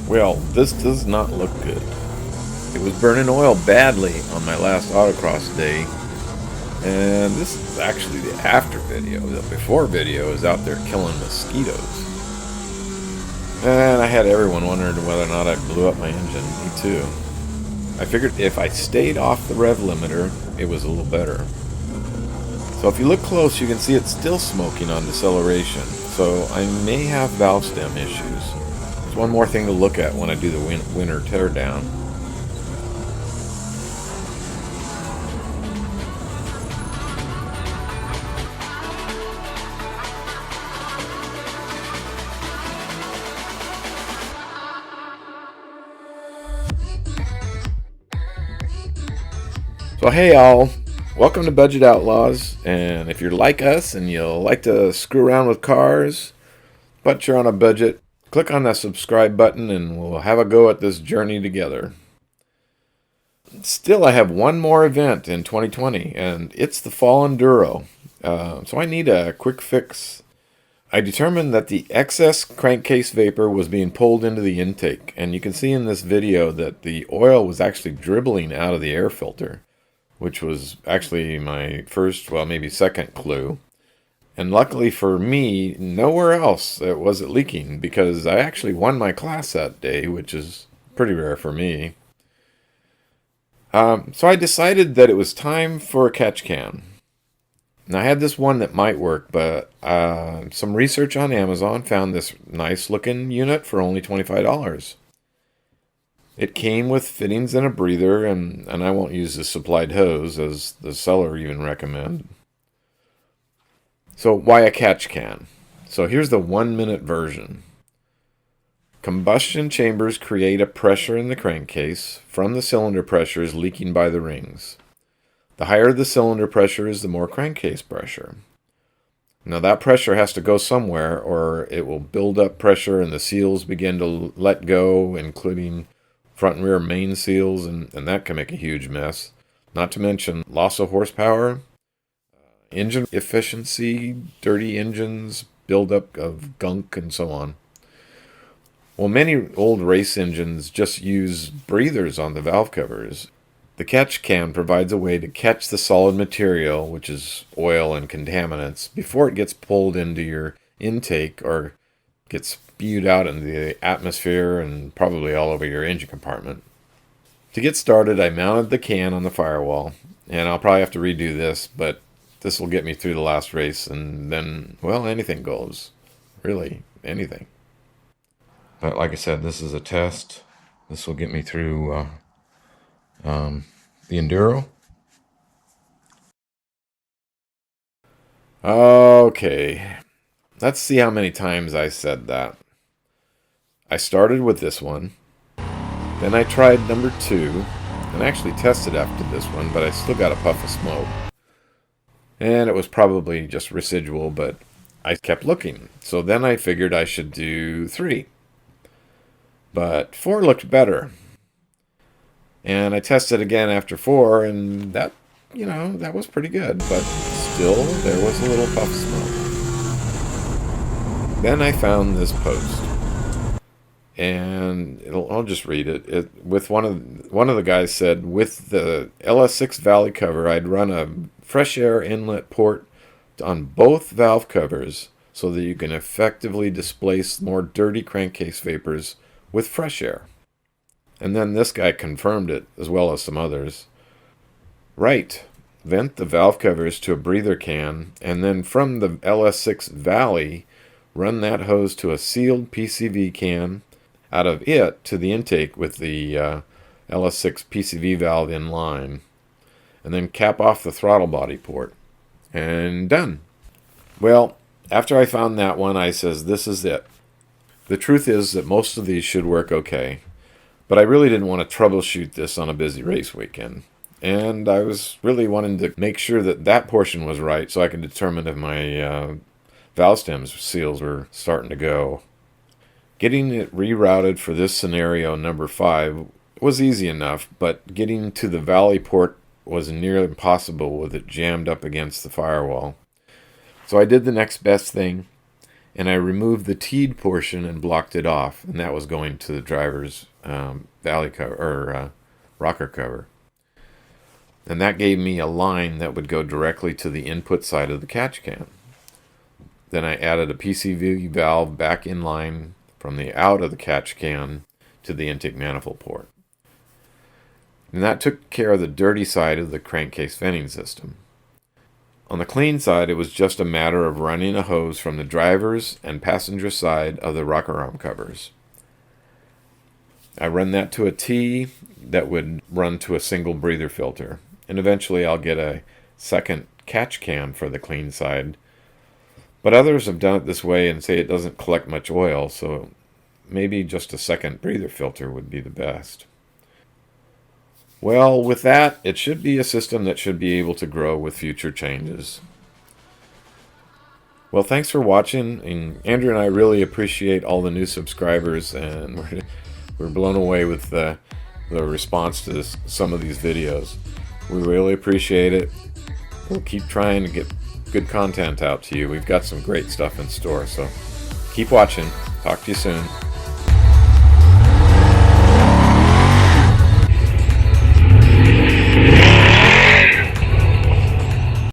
Well, this does not look good. It was burning oil badly on my last autocross day, and this is actually the after video. The before video is out there killing mosquitoes. And I had everyone wondering whether or not I blew up my engine. Me too. I figured if I stayed off the rev limiter, it was a little better. So if you look close, you can see it's still smoking on deceleration. So I may have valve stem issues. It's one more thing to look at when I do the winter teardown. So hey all, welcome to Budget Outlaws, and if you're like us and you'll like to screw around with cars, but you're on a budget, click on that subscribe button and we'll have a go at this journey together. Still, I have one more event in 2020, and it's the Fall Enduro, so I need a quick fix. I determined that the excess crankcase vapor was being pulled into the intake, and you can see in this video that the oil was actually dribbling out of the air filter, which was actually my first, well, maybe second clue. And luckily for me, nowhere else was it leaking, because I actually won my class that day, which is pretty rare for me. So I decided that it was time for a catch can. Now I had this one that might work, but some research on Amazon found this nice looking unit for only $25. It came with fittings and a breather, and I won't use the supplied hose, as the seller even recommended. So why a catch can? So here's the 1-minute version. Combustion chambers create a pressure in the crankcase from the cylinder pressures leaking by the rings. The higher the cylinder pressure is, the more crankcase pressure. Now that pressure has to go somewhere, or it will build up pressure and the seals begin to let go, including front and rear main seals, and that can make a huge mess. Not to mention loss of horsepower, engine efficiency, dirty engines, buildup of gunk, and so on. Well, many old race engines just use breathers on the valve covers. The catch can provides a way to catch the solid material, which is oil and contaminants, before it gets pulled into your intake or gets spewed out into the atmosphere and probably all over your engine compartment. To get started, I mounted the can on the firewall, and I'll probably have to redo this, but this will get me through the last race, and then, well, anything goes. Really, anything. But like I said, this is a test. This will get me through the Enduro. Okay, let's see how many times I said that. I started with this one, then I tried number 2, and actually tested after this one, but I still got a puff of smoke. And it was probably just residual, but I kept looking. So then I figured I should do 3. But 4 looked better. And I tested again after 4, and that, that was pretty good. But still, there was a little puff of smoke. Then I found this post. And I'll just read it. With one of the guys said, with the LS6 valley cover, I'd run a fresh air inlet port on both valve covers so that you can effectively displace more dirty crankcase vapors with fresh air. And then this guy confirmed it, as well as some others. Right. Vent the valve covers to a breather can, and then from the LS6 valley, run that hose to a sealed PCV can, out of it to the intake with the LS6 PCV valve in line, and then cap off the throttle body port, and done. Well, after I found that one, I says, this is it. The truth is that most of these should work okay, but I really didn't want to troubleshoot this on a busy race weekend, and I was really wanting to make sure that that portion was right so I could determine if my valve stems seals were starting to go. Getting it rerouted for this scenario number 5 was easy enough, but getting to the valley port was nearly impossible with it jammed up against the firewall. So I did the next best thing and I removed the teed portion and blocked it off, and that was going to the driver's valley cover or rocker cover. And that gave me a line that would go directly to the input side of the catch can. Then I added a PCV valve back in line from the out of the catch can to the intake manifold port. And that took care of the dirty side of the crankcase venting system. On the clean side, it was just a matter of running a hose from the driver's and passenger side of the rocker arm covers. I run that to a T that would run to a single breather filter, and eventually I'll get a second catch can for the clean side. But others have done it this way and say it doesn't collect much oil, so maybe just a second breather filter would be the best. Well, with that, it should be a system that should be able to grow with future changes. Well, thanks for watching, and Andrew and I really appreciate all the new subscribers, and we're blown away with the response to some of these videos. We really appreciate it. We'll keep trying to get good content out to you. We've got some great stuff in store, so keep watching. Talk to you soon.